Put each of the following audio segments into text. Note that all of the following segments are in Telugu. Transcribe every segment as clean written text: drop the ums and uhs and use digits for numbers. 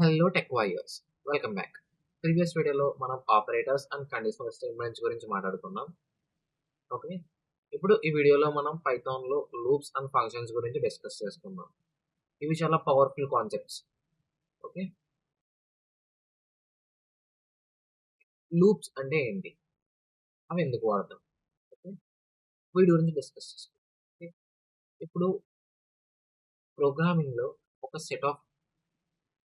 Hello tech warriors, welcome back. Previous వీడియోలో మనం ఆపరేటర్స్ అండ్ కండిషనల్ స్టేట్మెంట్స్ గురించి మాట్లాడుకున్నాం. ఓకే, ఇప్పుడు ఈ వీడియోలో మనం పైథాన్లో లూప్స్ అండ్ ఫంక్షన్స్ గురించి డిస్కస్ చేసుకుందాం. ఇవి చాలా పవర్ఫుల్ కాన్సెప్ట్స్. ఓకే, లూప్స్ అంటే ఏంటి, అవి ఎందుకు వాడతాం, ఓకే, వీటి గురించి డిస్కస్ చేసుకుందాం. ఓకే, ఇప్పుడు ప్రోగ్రామింగ్లో ఒక సెట్ ఆఫ్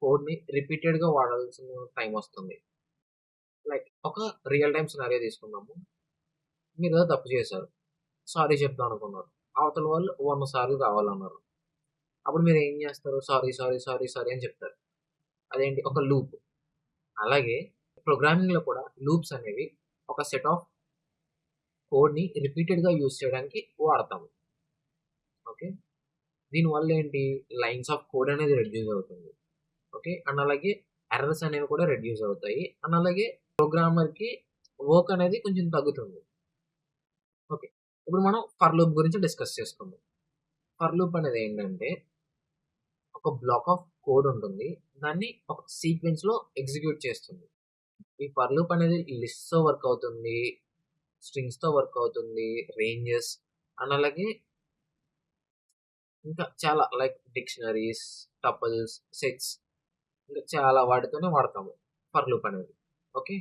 కోడ్ని రిపీటెడ్గా వాడాల్సిన టైం వస్తుంది. లైక్ ఒక రియల్ టైమ్ సినారియో తీసుకున్నాము. మీరు ఏదో తప్పు చేశారు, సారీ చెప్దాం అనుకున్నారు. అవతల వాళ్ళు 100 సార్లు కావాలన్నారు. అప్పుడు మీరు ఏం చేస్తారు? సారీ, సారీ, సారీ, సారీ అని చెప్తారు. అదేంటి? ఒక లూప్. అలాగే ప్రోగ్రామింగ్‌లో కూడా లూప్స్ అనేవి ఒక సెట్ ఆఫ్ కోడ్‌ని రిపీటెడ్‌గా యూజ్ చేయడానికి వాడతాము. ఓకే. దీనివల్ల ఏంటి? లైన్స్ ఆఫ్ కోడ్ అనేది రెడ్యూస్ అవుతుంది. ఓకే. అండ్ అలాగే ఎర్రర్స్ అనేవి కూడా రెడ్యూస్ అవుతాయి. అండ్ అలాగే ప్రోగ్రామర్‌కి వర్క్ అనేది కొంచెం తగ్గుతుంది. ఓకే. ఇప్పుడు మనం ఫర్ లూప్ గురించి డిస్కస్ చేసుకుందాం. ఫర్ లూప్ అనేది ఏంటంటే ఒక బ్లాక్ ఆఫ్ కోడ్ ఉంటుంది. దాన్ని ఒక సీక్వెన్స్‌లో ఎగ్జిక్యూట్ చేస్తుంది. ఈ ఫర్ లూప్ అనేది లిస్ట్‌తో వర్క్ అవుతుంది. స్ట్రింగ్స్‌తో వర్క్ అవుతుంది. రేంజెస్ అండ్ అలాగే ఇంకా చాలా లైక్ డిక్షనరీస్, టపుల్స్, సెట్స్ ఇంకా చాలా వాటితోనే వాడతాము ఫర్ లూప్ అనేది. ఓకే.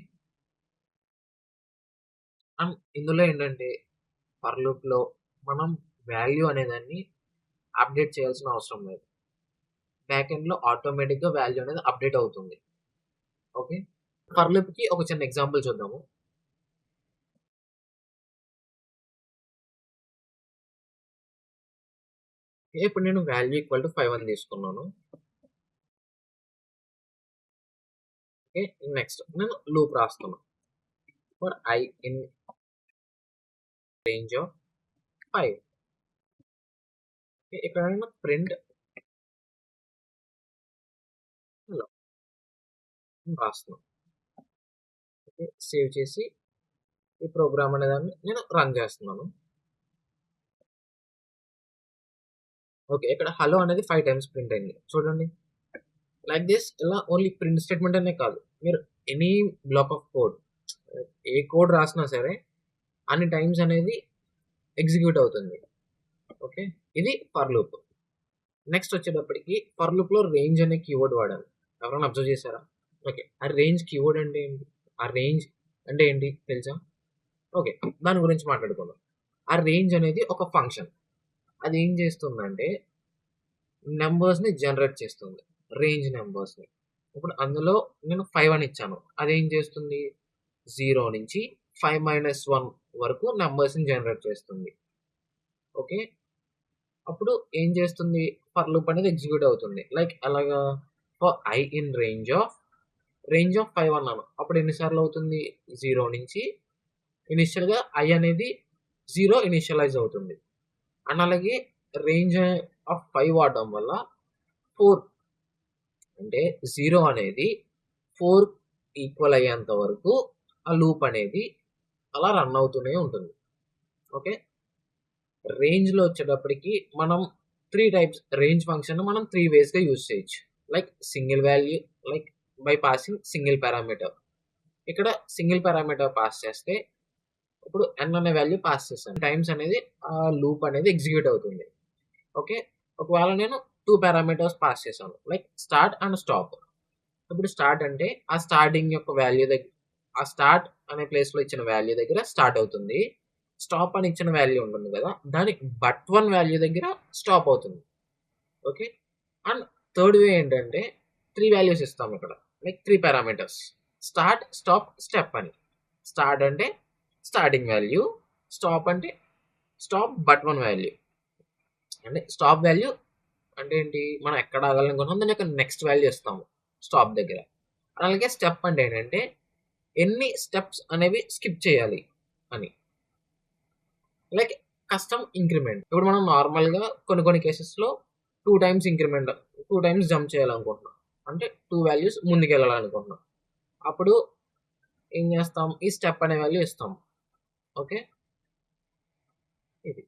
అండ్ ఇందులో ఏంటంటే ఫర్ లూప్‌లో మనం వాల్యూ అనేదాన్ని అప్డేట్ చేయాల్సిన అవసరం లేదు. బ్యాక్ ఎండ్‌లో ఆటోమేటిక్‌గా వాల్యూ అనేది అప్డేట్ అవుతుంది. ఓకే. ఫర్ లూప్‌కి ఒక చిన్న ఎగ్జాంపుల్ చూద్దాము. ఇప్పుడు నేను వాల్యూ ఈక్వల్ టు 5 అని తీసుకున్నాను. ఓకే. నెక్స్ట్ నేను లూప్ రాస్తున్నాను. For I in range of 5. Okay. ఇక్కడ నేను ప్రింట్ హలో అని రాస్తున్నాను. ఓకే. సేవ్ చేసి ఈ ప్రోగ్రామ్ అనేదాన్ని నేను రన్ చేస్తున్నాను. ఓకే. ఇక్కడ హలో అనేది 5 టైమ్స్ ప్రింట్ అయింది. చూడండి. లైక్ దిస్ ఇలా ఓన్లీ ప్రింట్ స్టేట్మెంట్ అనే కాదు. మీరు any black of code, A code రాసినా సరే అన్ని టైమ్స్ అనేది ఎగ్జిక్యూట్ అవుతుంది. ఓకే. ఇది ఫర్ లూప్. నెక్స్ట్ వచ్చేటప్పటికి ఫర్ లూప్‌లో రేంజ్ అనే కీవర్డ్ వాడాను. ఎవరైనా అబ్జర్వ్ చేశారా? ఓకే. ఆ రేంజ్ కీవర్డ్ అంటే ఏంటి? ఆ రేంజ్ అంటే ఏంటి తెలుసా? ఓకే. దాని గురించి మాట్లాడుకుందాం. ఆ రేంజ్ అనేది ఒక ఫంక్షన్. అది ఏం చేస్తుందంటే నంబర్స్‌ని జనరేట్ చేస్తుంది. రేంజ్ నంబర్స్‌ని. ఇప్పుడు అందులో నేను 5 అని ఇచ్చాను. అదేం చేస్తుంది? 0 నుంచి 5-1 వరకు నంబర్స్‌ని జనరేట్ చేస్తుంది. ఓకే. అప్పుడు ఏం చేస్తుంది? ఫర్ లూప్ అనేది ఎగ్జిక్యూట్ అవుతుంది. లైక్ ఎలాగా? For I in range of 5 అన్నాను. అప్పుడు ఎన్ని సార్లు అవుతుంది? 0 నుంచి ఇనిషియల్‌గా I అనేది 0 ఇనిషియలైజ్ అవుతుంది. అండ్ అలాగే రేంజ్ ఆఫ్ 5 వాడడం వల్ల 4 అంటే 0 అనేది 4 ఈక్వల్ అయ్యేంత వరకు ఆ లూప్ అనేది అలా రన్ అవుతూనే ఉంటుంది. ఓకే. రేంజ్‌లో వచ్చేటప్పటికి మనం 3 టైప్స్ రేంజ్ ఫంక్షన్‌ని మనం 3 వేస్‌గా యూజ్ చేయొచ్చు. Like single value, like by passing single parameter. ఇక్కడ సింగిల్ పారామీటర్ పాస్ చేస్తే ఇప్పుడు n అనే వాల్యూ పాస్ చేశాను. టైమ్స్ అనేది ఆ లూప్ అనేది ఎగ్జిక్యూట్ అవుతుంది. ఓకే. ఒకవేళ నేను 2 పారామీటర్స్ పాస్ చేశాను. Like start and stop. ఇప్పుడు స్టార్ట్ అంటే ఆ స్టార్టింగ్ యొక్క వాల్యూ ఆ స్టార్ట్ అనే ప్లేస్‌లో ఇచ్చిన వాల్యూ దగ్గర స్టార్ట్ అవుతుంది. స్టాప్ అని ఇచ్చిన వాల్యూ ఉంటుంది కదా! దాని బట్ 1 వాల్యూ దగ్గర స్టాప్ అవుతుంది. ఓకే. అండ్ థర్డ్ వే ఏంటంటే 3 వాల్యూస్ ఇస్తాం ఇక్కడ. Like 3 parameters. Start, stop, step అని. స్టార్ట్ అంటే స్టార్టింగ్ వాల్యూ. స్టాప్ అంటే స్టాప్ బట్ 1 వాల్యూ. అంటే స్టాప్ వాల్యూ అంటే ఏంటి? మనం ఎక్కడ ఆగాలనుకుంటున్నామో దాని యొక్క నెక్స్ట్ వాల్యూ ఇస్తాము స్టాప్ దగ్గర. అలాగే స్టెప్ అంటే ఏంటంటే ఎన్ని స్టెప్స్ అనేవి స్కిప్ చేయాలి అని. Like custom increment. ఇప్పుడు మనం నార్మల్‌గా కొన్ని కేసెస్‌లో 2 టైమ్స్ ఇంక్రిమెంట్ 2 టైమ్స్ జంప్ చేయాలనుకుంటున్నాం. అంటే 2 వాల్యూస్ ముందుకెళ్ళాలనుకుంటున్నాం. అప్పుడు ఏం చేస్తాం? ఈ స్టెప్ అనే వాల్యూ ఇస్తాం. ఓకే. ఇది.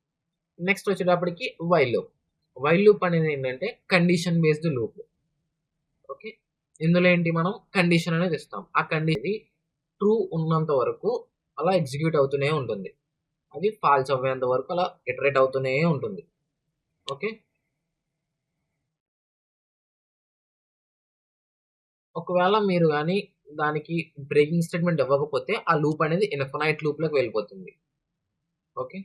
నెక్స్ట్ వచ్చేటప్పటికి వైల్ లూప్. వైల్ లూప్ అనేది ఏంటంటే కండిషన్ బేస్డ్ లూప్. ఓకే. ఇందులో ఏంటి మనం కండిషన్ అనేది ఇస్తాం. ఆ కండిషన్ ట్రూ ఉన్నంత వరకు అలా ఎగ్జిక్యూట్ అవుతూనే ఉంటుంది. అది ఫాల్స్ అవ్వేంత వరకు అలా ఇటరేట్ అవుతూనే ఉంటుంది. ఓకే. ఒకవేళ మీరు గాని దానికి బ్రేకింగ్ స్టేట్మెంట్ ఇవ్వకపోతే ఆ లూప్ అనేది ఇన్ఫినైట్ లూప్ లోకి వెళ్ళిపోతుంది. ఓకే.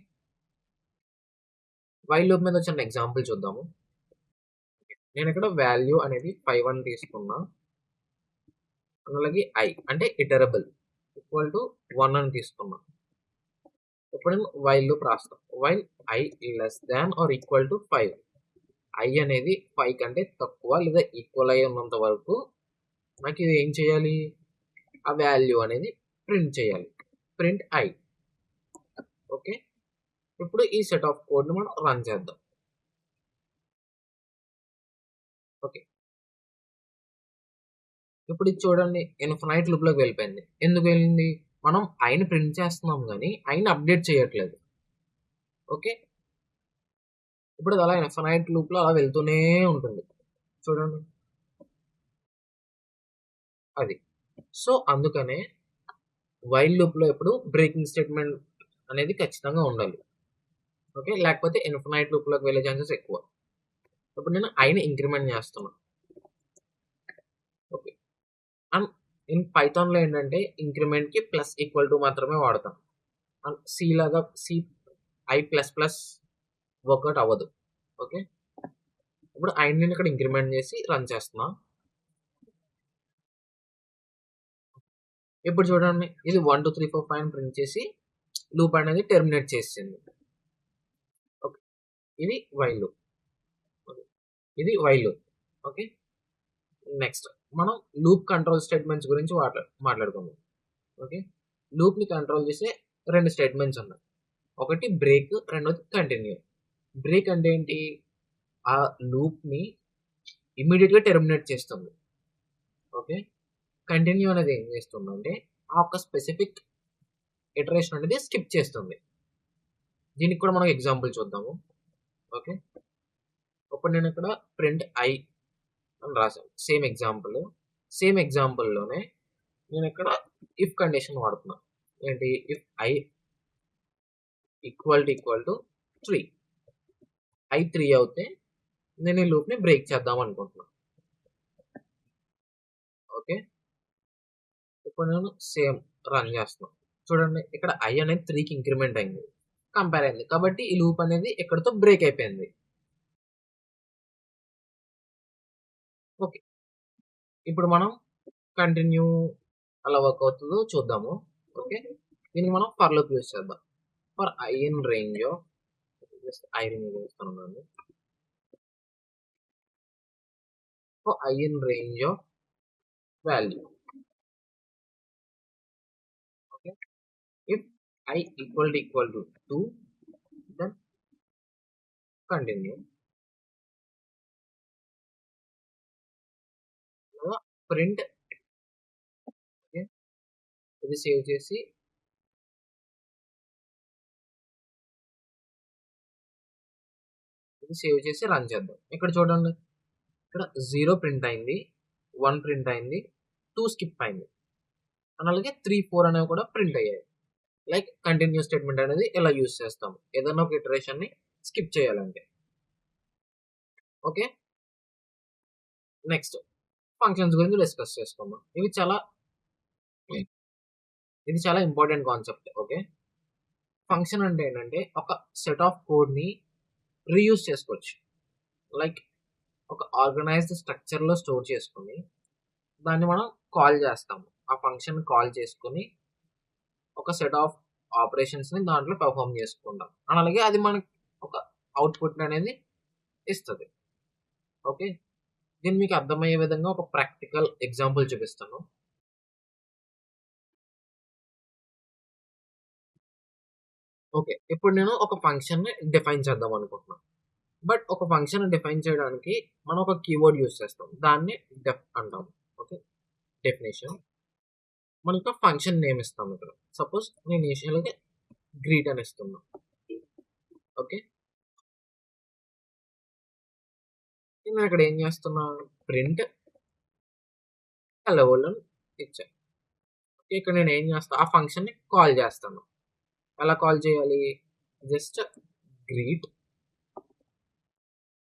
వైల్ లూప్ మీద చిన్న ఎగ్జాంపుల్ చూద్దాము. నేను ఇక్కడ వాల్యూ అనేది 5 అని తీసుకున్నా. అలాగే ఐ అంటే ఇటరబుల్ ఈక్వల్ టు 1 అని తీసుకున్నా. ఇప్పుడు నేను వైల్ లూప్ రాస్తాను. While I less than or equal to 5. I అనేది 5 కంటే తక్కువ లేదా ఈక్వల్ అయి ఉన్నంత వరకు నాకు ఇది ఏం చేయాలి? ఆ వాల్యూ అనేది ప్రింట్ చేయాలి. Print I. ఓకే. ఇప్పుడు ఈ సెట్ ఆఫ్ కోడ్‌ని మనం రన్ చేద్దాం. ఓకే. ఇప్పుడు ఇది చూడండి ఇన్ఫినైట్ లూప్‌లోకి వెళ్ళిపోయింది. ఎందుకు వెళ్ళింది? మనం ఐని ప్రింట్ చేస్తున్నాం గానీ ఐని అప్డేట్ చేయట్లేదు. ఓకే. ఇప్పుడు అది అలా ఇన్ఫినైట్ లూప్‌లో అలా వెళ్తూనే ఉంటుంది. చూడండి. అది. సో, అందుకనే వైల్ లూప్‌లో ఎప్పుడు బ్రేకింగ్ స్టేట్మెంట్ అనేది ఖచ్చితంగా ఉండాలి. ఓకే. లేకపోతే ఇన్ఫినైట్ లూప్‌లోకి వెళ్ళే ఛాన్సెస్ ఎక్కువ. ఇప్పుడు నేను ఐని ఇంక్రిమెంట్ చేస్తున్నా. ఓకే. అండ్ ఇన్ పైథాన్‌లో ఏంటంటే ఇంక్రిమెంట్‌కి ప్లస్ ఈక్వల్ టు మాత్రమే వాడతాం. అండ్ సి లాగా C I plus plus work out అవ్వదు. ఓకే. ఇప్పుడు ఐని నేను ఇక్కడ ఇంక్రిమెంట్ చేసి రన్ చేస్తున్నా. ఇప్పుడు చూడండి ఇది 1, 2, 3, 4, 5 అని ప్రింట్ చేసి లూప్ అనేది టెర్మినేట్ చేసేసింది. ఓకే. ఇది వైల్ లూప్. ఓకే. ఇది వైల్ లూప్. ఓకే. నెక్స్ట్ మనం లూప్ కంట్రోల్ స్టేట్మెంట్స్ గురించి మాట్లాడుకుందాం. ఓకే. లూప్‌ని కంట్రోల్ చేసే 2 స్టేట్మెంట్స్ ఉన్నాయి. ఒకటి బ్రేక్, రెండోది కంటిన్యూ. బ్రేక్ అంటే ఏంటి? ఆ లూప్‌ని ఇమ్మీడియేట్‌గా టెర్మినేట్ చేస్తుంది. ఓకే. కంటిన్యూ అనేది ఏం చేస్తుందంటే ఆ ఒక్క స్పెసిఫిక్ ఇటరేషన్ అనేది స్కిప్ చేస్తుంది. దీనికి కూడా మనం ఎగ్జాంపుల్ చూద్దాము. ఓకే. ఇప్పుడు నేను ఇక్కడ ప్రింట్ ఐ అని రాసాను. Same example. సేమ్ ఎగ్జాంపుల్‌లోనే నేను ఇక్కడ ఇఫ్ కండిషన్ వాడుతున్నా. ఏంటి? If I equal to 3. I 3 అవుతే నేను ఈ లూప్‌ని బ్రేక్ చేద్దాం అనుకుంటున్నా. ఓకే. ఇప్పుడు నేను సేమ్ రన్ చేస్తున్నా. చూడండి ఇక్కడ ఐ అనేది 3కి ఇంక్రిమెంట్ అయింది. కంపేర్ అయింది. కాబట్టి ఈ లూప్ అనేది ఇక్కడితో బ్రేక్ అయిపోయింది. ఓకే. ఇప్పుడు మనం కంటిన్యూ అలా వర్క్ అవుతుందో చూద్దాము. ఓకే. దీనికి మనం ఫర్ లూప్ యూజ్ చేద్దాం. For I in range of just I remove చేస్తున్నాను. For I in range of value. Okay. If I equal to 2 then continue. Print okay. ఇది సేవ్ చేసి రన్ చేద్దాం. ఇక్కడ చూడండి. ఇక్కడ 0 ప్రింట్ అయింది. 1 ప్రింట్ అయింది. 2 స్కిప్ అయింది. అండ్ అలాగే 3, 4 అనేవి కూడా ప్రింట్ అయ్యాయి. లైక్ కంటిన్యూ స్టేట్మెంట్ అనేది ఇలా యూజ్ చేస్తాం. ఏదైనా ఒక ఇటరేషన్‌ని స్కిప్ చేయాలంటే. ఓకే. నెక్స్ట్ ఫంక్షన్స్ గురించి డిస్కస్ చేసుకుందాం. ఇది చాలా ఇంపార్టెంట్ కాన్సెప్ట్. ఓకే. ఫంక్షన్ అంటే ఏంటంటే ఒక సెట్ ఆఫ్ కోడ్‌ని రీయూజ్ చేసుకోవచ్చు. లైక్ ఒక ఆర్గనైజ్డ్ స్ట్రక్చర్‌లో స్టోర్ చేసుకొని దాన్ని మనం కాల్ చేస్తాము. ఆ ఫంక్షన్ కాల్ చేసుకొని ఒక సెట్ ఆఫ్ ఆపరేషన్స్‌ని దాంట్లో పెర్ఫార్మ్ చేసుకుంటాం. అండ్ అలాగే అది మనకి ఒక అవుట్‌పుట్ అనేది ఇస్తది. ఓకే. దీన్ని మీకు అర్థమయ్యే విధంగా ఒక ప్రాక్టికల్ ఎగ్జాంపుల్ చూపిస్తాను. ఓకే. ఇప్పుడు నేను ఒక ఫంక్షన్‌ని డిఫైన్ చేద్దాం అనుకుంటున్నాను. బట్ ఒక ఫంక్షన్‌ని డిఫైన్ చేయడానికి మనం ఒక కీవర్డ్ యూజ్ చేస్తాం. దాన్ని డెఫ్ అంటాం. ఓకే. డెఫినిషన్. మనకు ఫంక్షన్ నేమ్ ఇస్తాం ఇక్కడ. సపోజ్ నేను ఇనిషియల్‌గా గ్రీట్ అని ఇస్తున్నా. ఓకే. నేను ఇక్కడ ఏం చేస్తున్నా? ప్రింట్ హలో వరల్డ్ అని ఇచ్చాను. ఇక్కడ నేను ఏం చేస్తాను, ఆ ఫంక్షన్ని కాల్ చేస్తాను. ఎలా కాల్ చేయాలి? జస్ట్ గ్రీట్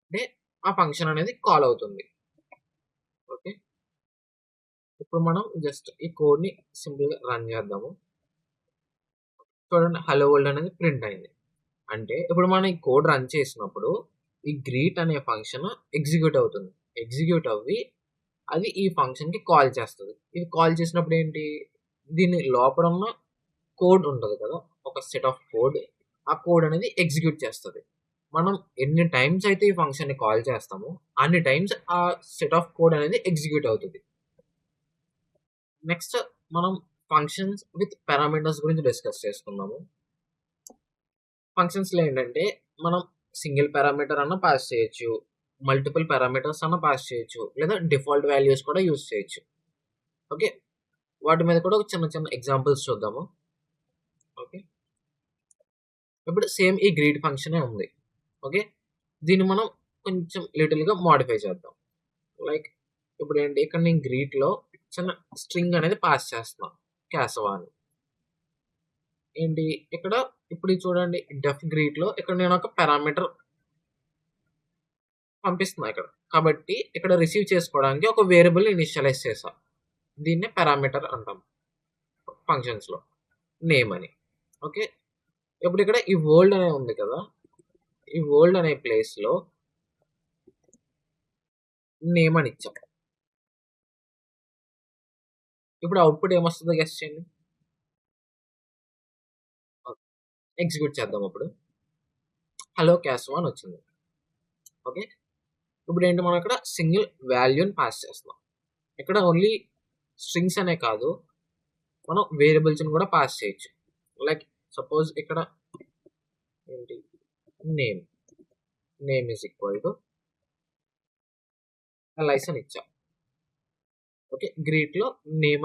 అంటే ఆ ఫంక్షన్ అనేది కాల్ అవుతుంది. ఓకే, ఇప్పుడు మనం జస్ట్ ఈ కోడ్ని సింపుల్గా రన్ చేద్దాము. చూడండి, హలో వరల్డ్ అనేది ప్రింట్ అయింది. అంటే ఇప్పుడు మనం ఈ కోడ్ రన్ చేసినప్పుడు ఈ గ్రీట్ అనే ఫంక్షన్ ఎగ్జిక్యూట్ అవుతుంది. ఎగ్జిక్యూట్ అవ్వి అది ఈ ఫంక్షన్కి కాల్ చేస్తుంది. ఇది కాల్ చేసినప్పుడు ఏంటి, దీని లోపల ఉన్న కోడ్ ఉంటుంది కదా, ఒక సెట్ ఆఫ్ కోడ్, ఆ కోడ్ అనేది ఎగ్జిక్యూట్ చేస్తుంది. మనం ఎన్ని టైమ్స్ అయితే ఈ ఫంక్షన్ని కాల్ చేస్తామో అన్ని టైమ్స్ ఆ సెట్ ఆఫ్ కోడ్ అనేది ఎగ్జిక్యూట్ అవుతుంది. నెక్స్ట్ మనం ఫంక్షన్స్ విత్ పారామీటర్స్ గురించి డిస్కస్ చేసుకుందాము. ఫంక్షన్స్లో ఏంటంటే మనం సింగిల్ పారామీటర్ అన్న పాస్ చేయొచ్చు, మల్టిపుల్ పారామీటర్స్ అన్న పాస్ చేయొచ్చు, లేదా డిఫాల్ట్ వాల్యూస్ కూడా యూస్ చేయొచ్చు. ఓకే, వాటి మీద కూడా ఒక చిన్న చిన్న ఎగ్జాంపుల్స్ చూద్దాము. ఓకే, ఇప్పుడు సేమ్ ఈ గ్రీట్ ఫంక్షనే ఉంది. ఓకే, దీన్ని మనం కొంచెం లిటిల్గా మాడిఫై చేద్దాం. లైక్ ఇప్పుడు ఏంటి, ఇక్కడ నేను గ్రీట్లో చిన్న స్ట్రింగ్ అనేది పాస్ చేస్తున్నాను, క్యాసవా అని. ఏంటి ఇక్కడ ఇప్పుడు ఇది చూడండి, డెఫ్ గ్రీట్లో ఇక్కడ నేను ఒక పారామీటర్ పంపిస్తున్నా ఇక్కడ, కాబట్టి ఇక్కడ రిసీవ్ చేసుకోవడానికి ఒక వేరియబుల్ ఇనిషియలైజ్ చేసా. దీన్నే పారామీటర్ అంటాం ఫంక్షన్స్లో, నేమ్ అని. ఓకే, ఇప్పుడు ఇక్కడ ఈ వరల్డ్ అనే ఉంది కదా, ఈ వరల్డ్ అనే ప్లేస్లో నేమ్ అని ఇచ్చాం. ఇప్పుడు అవుట్పుట్ ఏమొస్తుందో గెస్ చేయండి. ఎగ్జిక్యూట్ చేద్దాం. అప్పుడు హలో క్యాస్వా అని వచ్చింది. ఓకే, ఇప్పుడు ఏంటి, మనం ఇక్కడ సింగిల్ వాల్యూని పాస్ చేస్తున్నాం. ఇక్కడ ఓన్లీ స్ట్రింగ్స్ అనే కాదు, మనం వేరియబుల్స్ని కూడా పాస్ చేయొచ్చు. లైక్ సపోజ్ ఇక్కడ ఏంటి, name name is equal to Alice అని ఇచ్చా. ఓకే, గ్రీట్లో నేమ్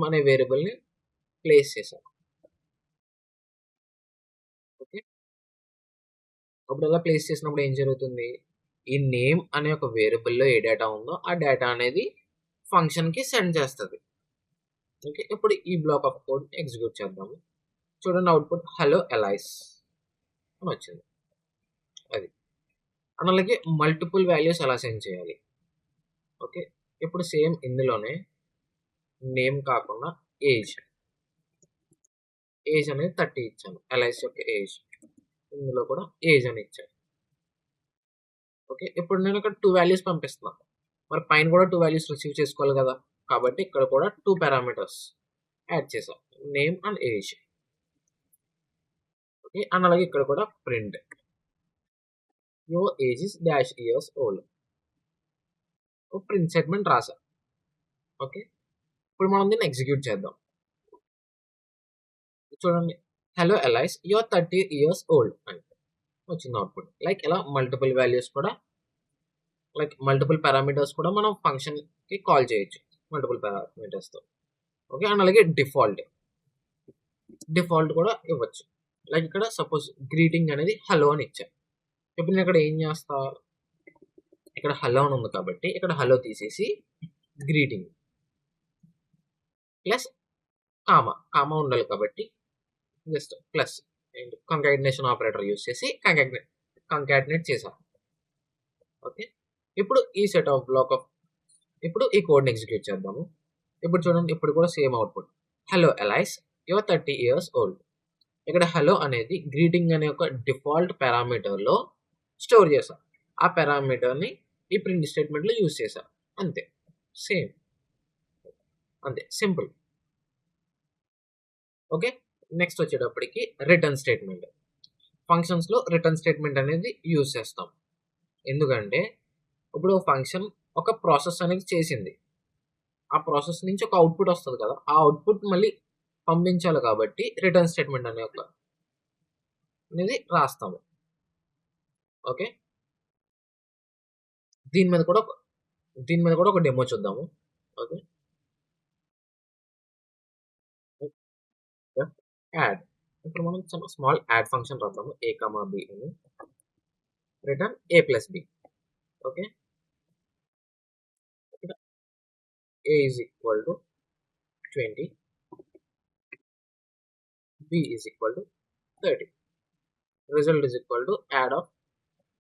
అనే వేరియబుల్ని ప్లేస్ చేశాం. ఓకే, అప్పుడు ఎలా ప్లేస్ చేసినప్పుడు ఏం జరుగుతుంది, ఈ నేమ్ అనే ఒక వేరియబుల్లో ఏ డేటా ఉందో ఆ డేటా అనేది ఫంక్షన్కి సెండ్ చేస్తుంది. ఓకే, ఇప్పుడు ఈ బ్లాక్ ఆఫ్ కోడ్ ఎగ్జిక్యూట్ చేద్దాము. చూడండి, అవుట్పుట్ హలో ఎలైస్ అని వచ్చింది. అది అలాగే మల్టిపుల్ వాల్యూస్ ఎలా సెండ్ చేయాలి. ఓకే, ఇప్పుడు సేమ్ ఇందులోనే నేమ్ కాకుండా ఏజ్ అనేది 30 ఇచ్చాను, ఎలైస్ యొక్క ఏజ్. ఇందులో కూడా ఏజ్ అని ఇచ్చాను. ఓకే, ఇప్పుడు నేను ఇక్కడ 2 వాల్యూస్ పంపిస్తున్నాను, మరి పైన కూడా 2 వాల్యూస్ రిసీవ్ చేసుకోవాలి కదా, కాబట్టి ఇక్కడ కూడా 2 పారామీటర్స్ యాడ్ చేసాం, name and age. Okay, and అలాగే ఇక్కడ కూడా print your age is dash years old, print statement రాసా. ఓకే, ఇప్పుడు మనం దీన్ని ఎగ్జిక్యూట్ చేద్దాం. చూడండి, hello Alice your 30 years old అని వచ్చింది అవుట్పుట్. లైక్ ఇలా మల్టిపుల్ వాల్యూస్ కూడా, లైక్ మల్టిపుల్ పారామీటర్స్ కూడా మనం ఫంక్షన్కి కాల్ చేయొచ్చు మల్టిపుల్ పారామీటర్స్తో. ఓకే, అండ్ అలాగే డిఫాల్ట్ కూడా ఇవ్వచ్చు. లైక్ ఇక్కడ సపోజ్ గ్రీటింగ్ అనేది హలో అని ఇచ్చా. ఇప్పుడు నేను ఇక్కడ ఏం చేస్తా, ఇక్కడ హలో అని ఉంది కాబట్టి ఇక్కడ హలో తీసేసి గ్రీటింగ్ ప్లస్ కామా ఉండాలి కాబట్టి just plus concatenation operator use చేసి కంకాటినేట్ చేసాం. ఓకే, ఇప్పుడు ఈ సెట్ ఆఫ్ బ్లాక్ ఆఫ్, ఇప్పుడు ఈ కోడ్ని ఎగ్జిక్యూట్ చేద్దాము. ఇప్పుడు చూడండి, ఇప్పుడు కూడా same output hello Alice your 30 years old. ఇక్కడ హలో అనేది గ్రీటింగ్ అనే ఒక డిఫాల్ట్ పారామీటర్లో స్టోర్ చేసాం. ఆ పారామీటర్ని ఈ ప్రింట్ స్టేట్మెంట్లో యూస్ చేసాం. అంతే, సేమ్, అంతే సింపుల్. ఓకే, నెక్స్ట్ వచ్చేటప్పటికి రిటర్న్ స్టేట్మెంట్. ఫంక్షన్స్లో రిటర్న్ స్టేట్మెంట్ అనేది యూజ్ చేస్తాం. ఎందుకంటే ఇప్పుడు ఫంక్షన్ ఒక ప్రాసెస్ అనేది చేసింది, ఆ ప్రాసెస్ నుంచి ఒక అవుట్పుట్ వస్తుంది కదా, ఆ అవుట్పుట్ మళ్ళీ పంపించాలి కాబట్టి రిటర్న్ స్టేట్మెంట్ అనేది రాస్తాము. ఓకే, దీని మీద కూడా ఒక డెమో చూద్దాము. Okay, add. ఇప్పుడు మనం స్మాల్ యాడ్ ఫంక్షన్ రాద్దాము, a, b అని, return a + b. Okay, A is equal to 20, B is equal to 30. Result is equal to add of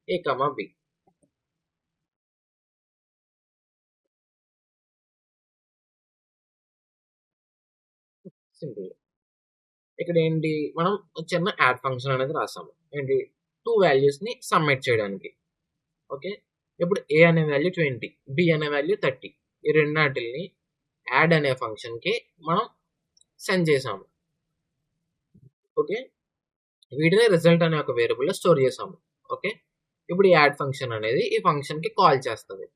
A comma B. Simple. ఇక్కడ ఏంటి, మనం చిన్న యాడ్ ఫంక్షన్ అనేది రాసాము. ఏంటి, 2 వాల్యూస్ని సబ్మిట్ చేయడానికి. ఓకే, ఇప్పుడు ఏ అనే వాల్యూ 20, బి అనే వాల్యూ 30. ఈ రెండాటిల్ని యాడ్ అనే ఫంక్షన్కి మనం సెండ్ చేసాము. ఓకే, వీటిని రిజల్ట్ అనే ఒక వేరియబుల్లో స్టోర్ చేసాము. ఓకే, ఇప్పుడు ఈ యాడ్ ఫంక్షన్ అనేది ఈ ఫంక్షన్కి కాల్ చేస్తుంది.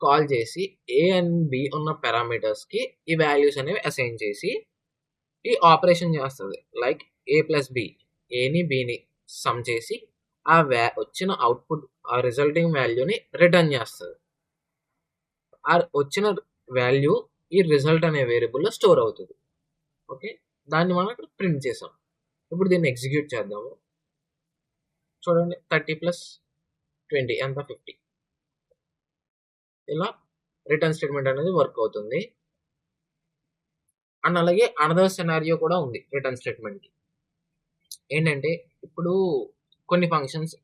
కాల్ చేసి ఏ అండ్ బి ఉన్న పారామీటర్స్కి ఈ వాల్యూస్ అనేవి అసైన్ చేసి ఈ ఆపరేషన్ చేస్తుంది. లైక్ ఏ ప్లస్ బి, ఏని బిని సమ్ చేసి ఆ వచ్చిన అవుట్పుట్, ఆ రిజల్టింగ్ వాల్యూని రిటర్న్ చేస్తుంది. ఆ వచ్చిన వాల్యూ ఈ రిజల్ట్ అనే వేరియబుల్లో స్టోర్ అవుతుంది. ఓకే, దాన్ని మనం ఇక్కడ ప్రింట్ చేసాం. ఇప్పుడు దీన్ని ఎగ్జిక్యూట్ చేద్దాము. చూడండి, 30 ప్లస్ 20 ఎంత, 50. ఇలా రిటర్న్ స్టేట్మెంట్ అనేది వర్క్ అవుతుంది. అండ్ అలాగే అనదర్ సినారియో కూడా ఉంది రిటర్న్ స్టేట్మెంట్కి. ఏంటంటే ఇప్పుడు కొన్ని ఫంక్షన్స్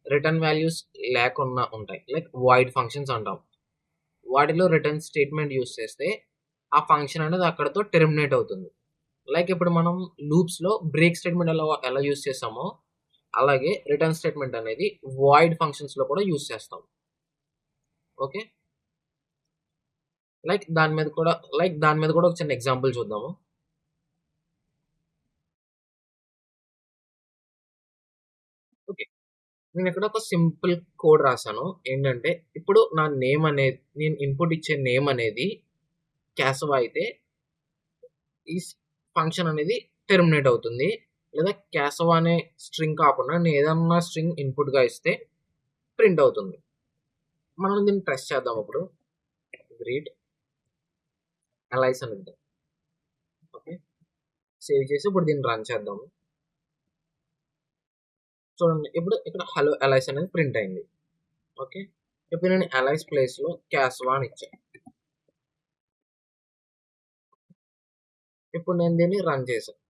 రిటర్న్ వాల్యూస్ లేకుండా ఉంటాయి, లైక్ వాయిడ్ ఫంక్షన్స్ అంటాం. వాటిలో రిటర్న్ స్టేట్మెంట్ యూస్ చేస్తే ఆ ఫంక్షన్ అనేది అక్కడతో టెర్మినేట్ అవుతుంది. లైక్ ఇప్పుడు మనం లూప్స్లో బ్రేక్ స్టేట్మెంట్ ఎలా యూస్ చేస్తామో అలాగే రిటర్న్ స్టేట్మెంట్ అనేది వాయిడ్ ఫంక్షన్స్లో కూడా యూస్ చేస్తాం. ఓకే, దాని మీద కూడా ఒక చిన్న ఎగ్జాంపుల్ చూద్దాము. ఓకే, నేను ఇక్కడ ఒక సింపుల్ కోడ్ రాశాను. ఏంటంటే ఇప్పుడు నా నేమ్ అనేది, నేను ఇన్పుట్ ఇచ్చే నేమ్ అనేది క్యాసవా అయితే ఈ ఫంక్షన్ అనేది టెర్మినేట్ అవుతుంది. లేదా క్యాసవా అనే స్ట్రింగ్ కాకుండా నేను ఏదన్నా స్ట్రింగ్ ఇన్పుట్గా ఇస్తే ప్రింట్ అవుతుంది. మనం దీన్ని ప్రెస్ చేద్దాం. ఇప్పుడు గ్రీట్ అలైస్ అని ఉంటుంది. ఓకే, సేవ్ చేసి ఇప్పుడు దీన్ని రన్ చేద్దాము. చూడండి, ఇప్పుడు ఇక్కడ హలో అలైస్ అనేది ప్రింట్ అయింది. ఓకే, ఇప్పుడు నేను అలైస్ ప్లేస్లో క్యాసవా అని ఇచ్చాను. ఇప్పుడు నేను దీన్ని రన్ చేశాను.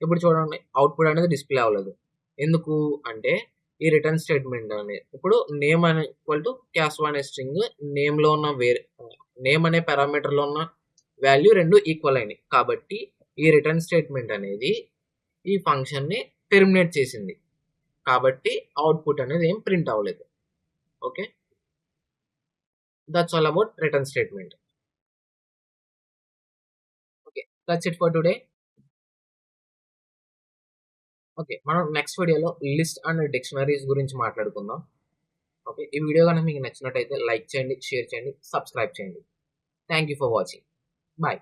ఇప్పుడు చూడండి, అవుట్పుట్ అనేది డిస్ప్లే అవ్వలేదు. ఎందుకు అంటే ఈ రిటర్న్ స్టేట్మెంట్ అనేది ఇప్పుడు నేమ్ అనే ఈక్వల్ టు క్యాసవా అనే స్ట్రింగ్ నేమ్లో ఉన్న నేమ్ అనే పారామీటర్లో ఉన్న వాల్యూ రెండు ఈక్వల్ అయినాయి. కాబట్టి ఈ రిటర్న్ స్టేట్మెంట్ అనేది ఈ ఫంక్షన్ని టెర్మినేట్ చేసింది. కాబట్టి అవుట్పుట్ అనేది ఏం ప్రింట్ అవ్వలేదు. Okay, that's all about return statement. Okay, that's it for today. Okay, మనం నెక్స్ట్ వీడియోలో లిస్ట్ అండ్ డిక్షనరీస్ గురించి మాట్లాడుకుందాం. ఓకే, ఈ వీడియో కనుక మీకు నచ్చినట్టయితే లైక్ చేయండి, షేర్ చేయండి, సబ్స్క్రైబ్ చేయండి. Thank you for watching. Bye.